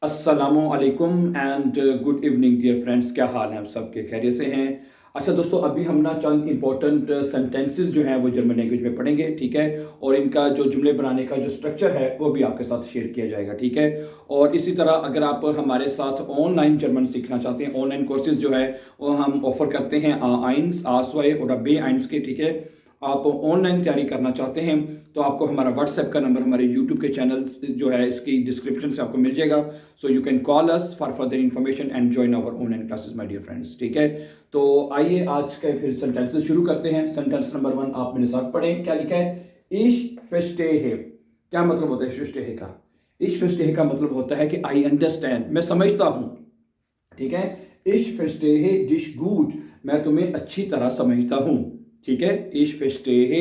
अस्सलामु अलैकुम and good evening dear friends. क्या हाल है आप सबके? खैरियत से हैं? अच्छा दोस्तों, अभी हम ना चंद इंपॉर्टेंट सेंटेंसेस जो हैं वो जर्मन लैंग्वेज में पढ़ेंगे, ठीक है। और इनका जो जुमले बनाने का जो स्ट्रक्चर है वो भी आपके साथ शेयर किया जाएगा, ठीक है। और इसी तरह अगर आप हमारे साथ ऑनलाइन जर्मन सीखना चाहते हैं, ऑनलाइन कोर्सेज जो है वो हम ऑफर करते हैं आइंस आसवाई और बे आइंस के, ठीक है। आप ऑनलाइन तैयारी करना चाहते हैं तो आपको हमारा व्हाट्सएप का नंबर हमारे यूट्यूब के चैनल जो है इसकी डिस्क्रिप्शन से आपको मिल जाएगा। So you can call us for further information and join our online classes my dear friends, ठीक है। तो आइए आज के फिर सेंटेंसेस शुरू करते हैं। सेंटेंस नंबर 1 आप मेरे साथ पढ़ें। क्या लिखा है? इश verstehe। क्या मतलब होता है इश verstehe का? इश verstehe का मतलब होता है कि आई अंडरस्टैंड, मैं समझता हूं, ठीक है। इश verstehe dich gut, मैं तुम्हें अच्छी तरह समझता हूं, ठीक है। ich verstehe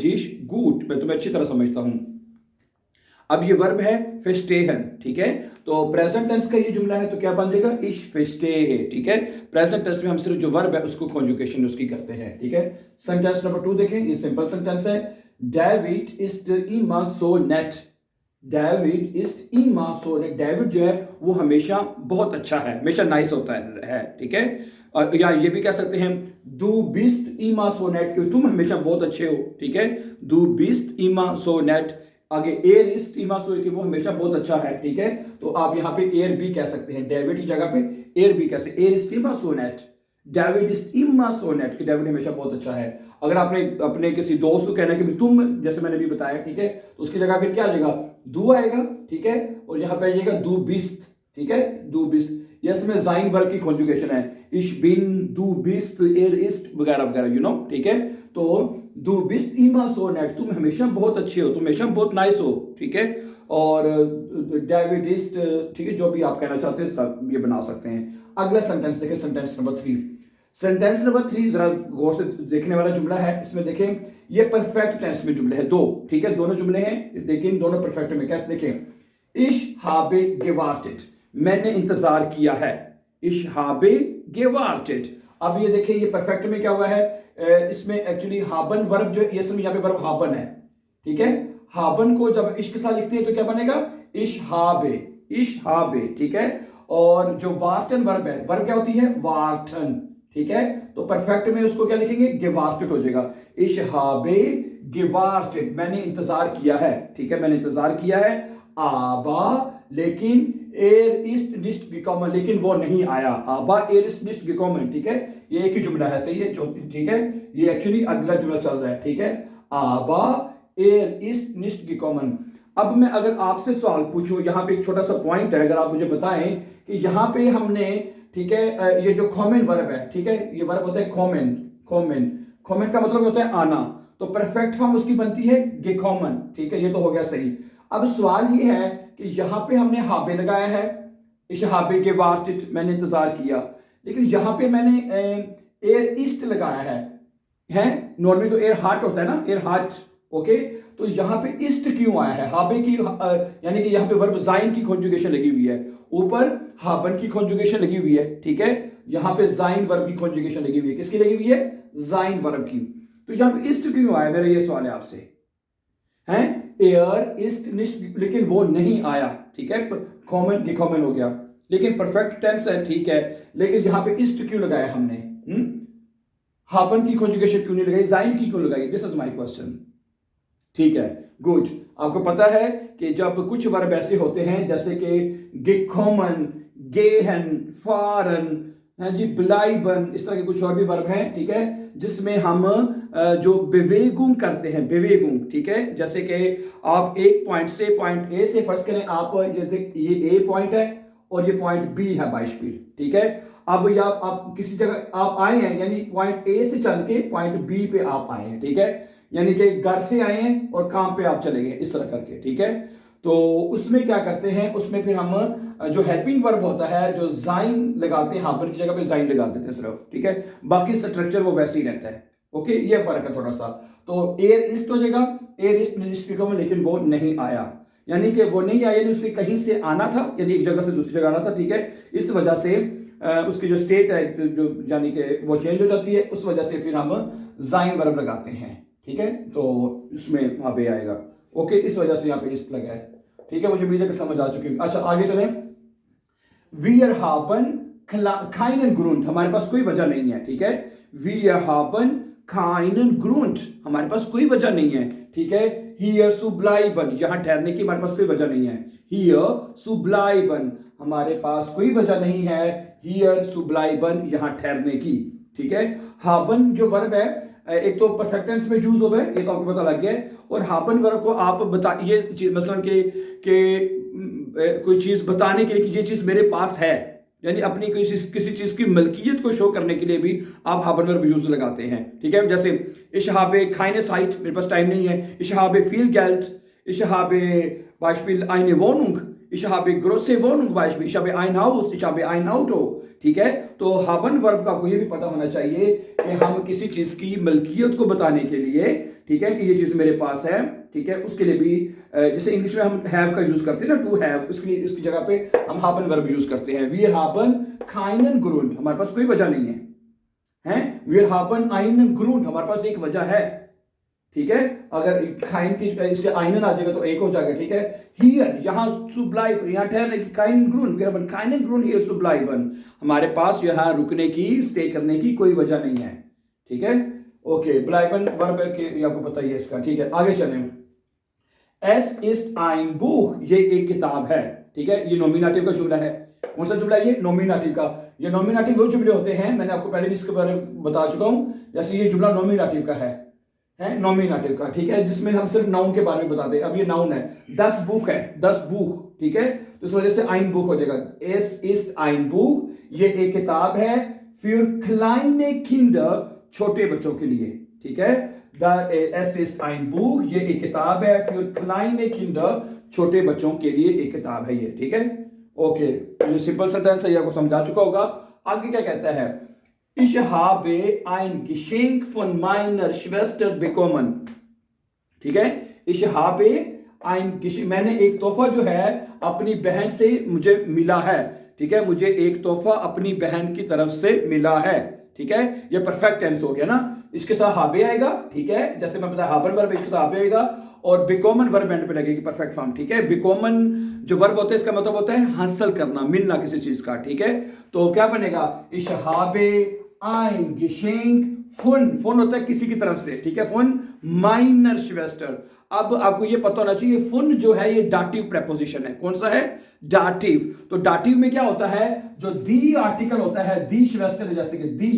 dich gut, मैं तुम्हें अच्छी तरह समझता हूं। अब ये वर्ब है verstehen, ठीक है। तो प्रेजेंट टेंस का ये जुमला है तो क्या बन जाएगा? ich verstehe, ठीक है। प्रेजेंट टेंस में हम सिर्फ जो वर्ब है उसको कॉन्जुगेशन उसकी करते हैं, ठीक है। सेंटेंस नंबर 2 देखें, ये सिंपल सेंटेंस है। David ist immer so nett। David ist immer so nett। David जो है वो हमेशा बहुत अच्छा है, हमेशा नाइस होता है, ठीक है। या ये भी कह सकते हैं du bist immer so nett, कि तुम हमेशा बहुत अच्छे हो, ठीक है। du bist immer so nett। आगे एयर इस्ट इमा सो, कि वो हमेशा बहुत अच्छा है, ठीक है। तो आप यहाँ पे एयर भी कह सकते हैं, डेविड की जगह पे एयर भी कह सकते हैं। एयर इस्ट इमा सो नेट, डेविड इस्ट इमा सो नेट, कि डेविड हमेशा बहुत अच्छा है। अगर आपने अपने किसी दोस्त को कहना है कि तुम, जैसे मैंने भी बताया, ठीक है, तो उसकी जगह फिर क्या आ जाएगा? दू आएगा, ठीक है। और यहाँ पे आ जाएगा दू बिस्त, ठीक है, दू बिस्त। ये इसमें जाइन वर्ब की कॉन्जुगेशन है, इश बिन, दू बिस्त, एयर इस्ट वगैरह वगैरह, यू नो, ठीक है। तो दू बिस्ट इमा सो नेट, तुम हमेशा बहुत अच्छे हो, तुम हमेशा बहुत नाइस हो, ठीक है। और डेविड इस्ट, ठीक है, जो भी आप कहना चाहते हैं सब ये बना सकते हैं। अगला सेंटेंस देखें, सेंटेंस नंबर 3। सेंटेंस नंबर 3 जरा गौर से देखने वाला जुमला है। इसमें देखें ये परफेक्ट टेंस में जुमले हैं दो, ठीक है, दोनों जुमले हैं, लेकिन दोनों परफेक्ट में। कैसे देखें? इश habe gewartet, मैंने इंतजार किया है। इश habe gewartet। अब ये देखिए ये परफेक्ट में क्या हुआ है, इसमें एक्चुअली हाबन वर्ब जो है, ये समय यहाँ पे वर्ब हाबन है, ठीक है। हाबन को जब इश के साथ लिखते हैं तो क्या बनेगा? इश habe, इश habe, ठीक है। और जो वार्टन वर्ब है, वर्ब क्या होती है? वार्टन, ठीक है। तो परफेक्ट में उसको क्या लिखेंगे? gewartet हो जाएगा। इश habe gewartet, मैंने इंतजार किया है, ठीक है, मैंने इंतजार किया है। आबा, लेकिन एर इस्ट निस्ट gekommen, लेकिन वो नहीं आया। आबा एर इस्ट निस्ट gekommen, ठीक है। ये एक ही जुमला है, सही है, ठीक है। ये एक्चुअली अगला जुमला चल रहा है, ठीक है। आबा एर इस्ट निस्ट gekommen। अब मैं अगर आपसे सवाल पूछूं, यहाँ पे एक छोटा सा पॉइंट है, अगर आप मुझे बताएं कि यहाँ पे हमने, ठीक है, ये जो कॉमन वर्ब है, ठीक है, ये वर्ब होता है कॉमन। कॉमन, कॉमन का मतलब होता है आना, तो परफेक्ट फॉर्म उसकी बनती है gekommen, ठीक है, ये तो हो गया सही। अब सवाल ये है कि यहाँ पे हमने हाबे लगाया है, इस हाबे के वास्ते मैंने इंतजार किया, लेकिन यहाँ पे मैंने एयर ईस्ट लगाया है नॉर्मली तो एयर हार्ट होता है ना, एयर हार्ट, ओके। तो यहाँ पे ईस्ट क्यों आया है? हाबे की यानी कि यहाँ पे वर्ब जाइन की कॉन्जुगेशन लगी हुई है, ऊपर हाबन की कॉन्जुगेशन लगी हुई है, ठीक है। यहाँ पे जाइन वर्ब की कॉन्जुगेशन लगी हुई है, किसकी लगी हुई है? जाइन वर्ब की। तो यहाँ पे ईस्ट क्यों आया? मेरा ये सवाल है आपसे, है एयर ईस्ट निस्ट, लेकिन वो नहीं आया, ठीक है, कॉमन gekommen हो गया, लेकिन परफेक्ट टेंस है, ठीक है, लेकिन यहाँ पे ईस्ट क्यों लगाया हमने? हापन की कॉन्जुगेशन क्यों नहीं लगाई? जाइन की क्यों लगाई? दिस इज माय क्वेश्चन, ठीक है, गुड। आपको पता है कि जब कुछ वर्ब ऐसे होते हैं जैसे कि gekommen, gehen, fahren, है जी, bleiben, इस तरह के कुछ और भी वर्ब हैं, ठीक है, जिसमें हम जो बेवेगुंग करते हैं, बेवेगुंग, ठीक है। जैसे कि आप एक पॉइंट से, पॉइंट ए से, फर्ज करें आप, जैसे ये ए पॉइंट है और ये पॉइंट बी है बाइस्पीड, ठीक है। अब या आप किसी जगह आप आए हैं, यानी पॉइंट ए से चल के पॉइंट बी पे आप आए हैं, ठीक है, यानी कि घर से आए हैं और काम पे आप चले गए, इस तरह करके, ठीक है। तो उसमें क्या करते हैं, उसमें फिर हम जो हेल्पिंग वर्ब होता है, जो जाइन लगाते हैं, हापर की जगह पे जाइन लगा देते हैं सिर्फ, ठीक है, बाकी स्ट्रक्चर वो वैसे ही रहता है, ओके। ये फर्क है थोड़ा सा। तो एयर ईस्ट हो जाएगा, एयर ईस्ट में, लेकिन वो नहीं आया, यानी कि वो नहीं आया, यानी उसके कहीं से आना था, यानी एक जगह से दूसरी जगह आना था, ठीक है। इस वजह से उसकी जो स्टेट है, जो यानी कि वो चेंज हो जाती है, उस वजह से फिर हम जाइन वर्ब लगाते हैं, ठीक है। तो इसमें वहां पे आएगा, ओके, इस वजह से यहाँ पे ईस्ट लगा है, ठीक है। ठीक है, मुझे उम्मीद है कि समझ आ चुकी है। अच्छा आगे चलें। Wir haben keinen Grund, हमारे पास कोई वजह नहीं है, ठीक है। Wir haben keinen Grund, हमारे पास कोई वजह नहीं है, ठीक है। Hier zu bleiben, यहाँ ठहरने की हमारे पास कोई वजह नहीं है। Hier zu bleiben, हमारे पास कोई वजह नहीं है। Hier zu bleiben, यहाँ ठहरने की, ठीक है। haben जो वर्ब है, एक तो परफेक्ट टेंस में यूज हो गए, ये तो आपको पता लग गया है। और haben वर्ब को आप बताइए मसलन के कोई चीज बताने के लिए कि ये चीज मेरे पास है, यानी अपनी किसी चीज की मलकियत को शो करने के लिए भी आप haben वर्ब यूज लगाते हैं, ठीक है। जैसे ich habe keine Zeit, मेरे पास टाइम नहीं है। ich habe viel Geld, ich habe Beispiel eine Wohnung, ich habe große Wohnung Beispiel, ich habe ein Haus, ich habe ein Auto, ठीक है। तो haben वर्ब का आपको ये भी पता होना चाहिए कि हम किसी चीज की मलकियत को बताने के लिए, ठीक है, कि ये चीज मेरे पास है, ठीक है, उसके लिए भी जैसे इंग्लिश में हम हैव का यूज करते हैं ना, टू हैव, उसकी जगह पे हम haben वर्ब यूज करते हैं। wir haben keinen Grund, हमारे पास कोई वजह नहीं है, हैं। wir haben einen Grund, हमारे पास एक वजह है, ठीक है। अगर kein की इसके einen आ जाएगा तो एक हो जाएगा, ठीक है। hier यहाँ zu bleiben, यहाँ ठहरने की keinen Grund, wir haben keinen Grund hier zu bleiben, हमारे पास यहाँ रुकने की, स्टे करने की कोई वजह नहीं है, ठीक है। ओके, bleiben वर्ब के आपको पता ही है इसका, ठीक है। आगे चलें। Es ist ein Buch, ये एक किताब है, ठीक है। ये नॉमिनेटिव का जुमला है। कौन सा जुमला है ये? नॉमिनेटिव का। ये नॉमिनेटिव वो जुमले होते हैं, मैंने आपको पहले भी इसके बारे में बता चुका हूं। जैसे ये जुमला नॉमिनेटिव का है नॉमिनेटिव का, ठीक है, जिसमें हम सिर्फ नाउन के बारे में बताते हैं। अब ये नाउन है, 10 बुक है, 10 बुक, ठीक है, तो इस वजह से ein Buch हो जाएगा। Es ist ein Buch, ये एक किताब है, für kleine Kinder, छोटे बच्चों के लिए, ठीक है। Es ist ein Buch, ये एक किताब है, für kleine Kinder, छोटे बच्चों के लिए एक किताब है ये, ठीक है। ओके, ये सिंपल सेंटेंस है, ये आपको समझा चुका होगा। आगे क्या कहता है? Ich habe ein Geschenk von meiner Schwester bekommen, ठीक है। Ich habe ein Geschenk, मैंने एक तोहफा जो है अपनी बहन से मुझे मिला है, ठीक है, मुझे एक तोहफा अपनी बहन की तरफ से मिला है, ठीक है। ये परफेक्ट टेंस हो गया ना, इसके साथ habe आएगा, ठीक है, जैसे मैं बताया haben वर्ब इसके साथ habe आएगा, और bekommen वर्ब एंड पे लगेगी, परफेक्ट फॉर्म, ठीक है। bekommen जो वर्ब होता है इसका मतलब होता है हासिल करना, मिलना किसी चीज का, ठीक है। तो क्या बनेगा? Ich habe ein Geschenk von होता है किसी की तरफ से, ठीक है, von meiner Schwester। अब आपको ये पता होना चाहिए von जो है ये डाटिव प्रेपोजिशन है। कौन सा है? डाटिव। तो डाटिव में क्या होता है? जो दी आर्टिकल होता है, दी श्वेस्टर, जैसे कि दी,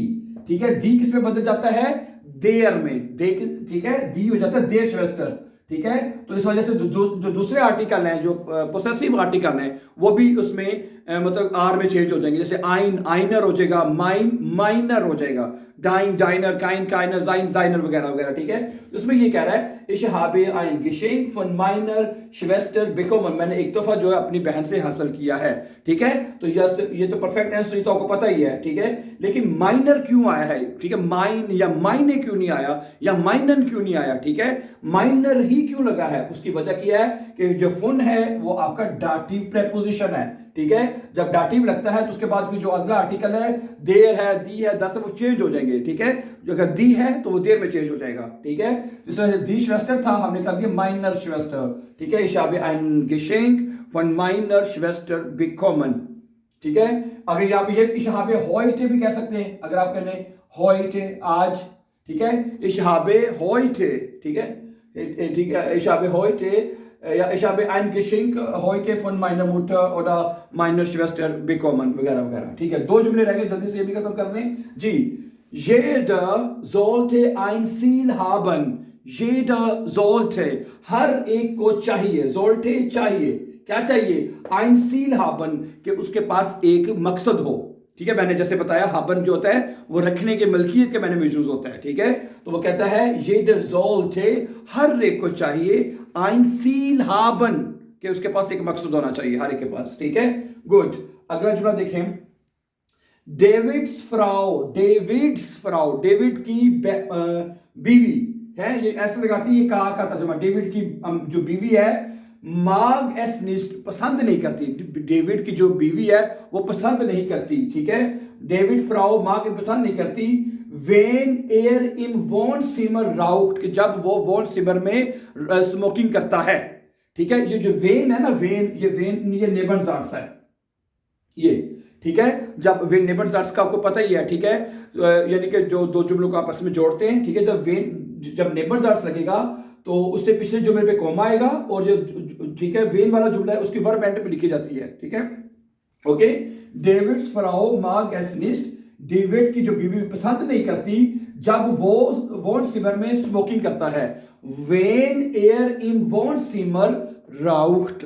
ठीक है, दी किस में बदल जाता है? देयर में, दे, ठीक है, दी हो जाता है देर श्वेस्टर, ठीक है। तो इस वजह से जो दूसरे आर्टिकल हैं, जो पोसेसिव आर्टिकल हैं, वो भी उसमें मतलब आर में चेंज हो जाएंगे। जैसे आइन आइनर हो जाएगा, माइन माइनर हो जाएगा, डाइन डाइनर, काइन काइनर, जाइन जाइनर वगैरह वगैरह, ठीक है। उसमें ये कह रहा है Ich habe ein Geschenk von meiner Schwester bekommen, मैंने एक तोहफा जो है अपनी बहन से हासिल किया है, ठीक है। तो ये तो परफेक्ट टेंस, तो ये तो आपको पता ही है, ठीक है। लेकिन माइनर क्यों आया है, ठीक है, माइन या माइने क्यों नहीं आया, या माइनन क्यों नहीं आया, ठीक है, माइनर ही क्यों लगा है? उसकी वजह क्या है कि जो फुन है वो आपका डाटिव प्रेपोजिशन है, ठीक है। जब डाटिव लगता है तो उसके बाद फिर जो अगला आर्टिकल है, देर है, दी है, दस है, वो चेंज हो जाएंगे, ठीक है। जो अगर दी है तो वो देर में चेंज हो जाएगा, ठीक है। जिसमें दी श्वेस्टर था, हमने कर दिया माइनर श्वेस्टर, ठीक है। Ich habe ein Geschenk von meiner Schwester bekommen, ठीक है। अगर यहाँ पे ये Ich habe heute भी कह सकते हैं, अगर आप कहने heute आज, ठीक है, Ich habe heute, ठीक है, ठीक है, Ich habe heute ja, ich habe ein Geschenk heute von meiner Mutter oder meiner Schwester bekommen वगैरह वगैरह, ठीक है। 2 जुमले रह गए, जल्दी से ये भी खत्म कर लें जी। Jeder sollte ein Ziel haben, jeder sollte, हर एक को चाहिए, sollte चाहिए, क्या चाहिए? ein Ziel haben, कि उसके पास एक मकसद हो, ठीक है। मैंने जैसे बताया haben जो होता है वो रखने के मलकियत के मैंने में यूज होता है, ठीक है। तो वो कहता है jeder sollte, हर एक को चाहिए, ein Ziel haben, कि उसके पास एक मकसद होना चाहिए हर एक के पास, ठीक है। गुड। अगला जुमला देखें। डेविड्स फ्राउ, डेविड की बीवी है, ये ऐसे लगाती है, ये कहा का तर्जुमा, डेविड की जो बीवी है, माग एस निस्ट, पसंद नहीं करती, डेविड की जो बीवी है वो पसंद नहीं करती, ठीक है। डेविड फ्राउ माग पसंद नहीं करती, वेन एयर इन वोन सिमर राउट, जब वो वोन सिमर में स्मोकिंग करता है, ठीक है। ये जो वेन है ना, वेन, ये नेबनजार्ट्स है ये, ठीक है। जब वेन नेबनजार्ट्स का आपको पता ही है, ठीक है, यानी कि जो दो जुमलों को आपस में जोड़ते हैं, ठीक है। जब नेबनजार्ट्स लगेगा तो उससे पिछले जुमले पे कॉमा आएगा, और जो, ठीक है, वेन वाला जुमला है उसकी वर्ब एंड पे लिखी जाती है, ठीक है। ओके। डेविड्स फ्राउ माग एस निस्ट, डेविड की जो बीवी पसंद नहीं करती जब वो वॉन सिमर में स्मोकिंग करता है। वेन एयर इन वॉन सिमर राउख्ट,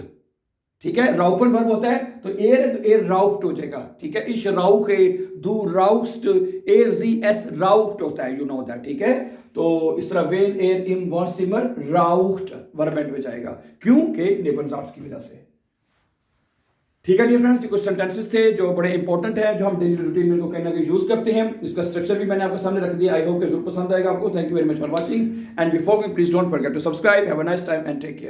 ठीक है। राउखन वर्ब होता है, तो एयर है तो एयर राउख्ट हो जाएगा, ठीक है। इश राउखे दू राउस्ट एयर जी एस राउख्ट होता है, यू नो दैट, ठीक है। तो इस तरह वेन एयर इन वॉन सिमर राउख्ट वर्ब एंड में जाएगा, क्योंकि नेबनजार्ट्स की वजह से, ठीक है। डियर फ्रेंड्स, कुछ सेंटेंसेस थे जो बड़े इंपॉर्टेंट हैं, जो हम डेली रूटीन में कहीं ना कहीं यूज करते हैं। इसका स्ट्रक्चर भी मैंने आपके सामने रख दिया। आई होप कि जरूर पसंद आएगा आपको। Thank you very much for watching, and before going please don't forget to subscribe. Have a nice time and take care.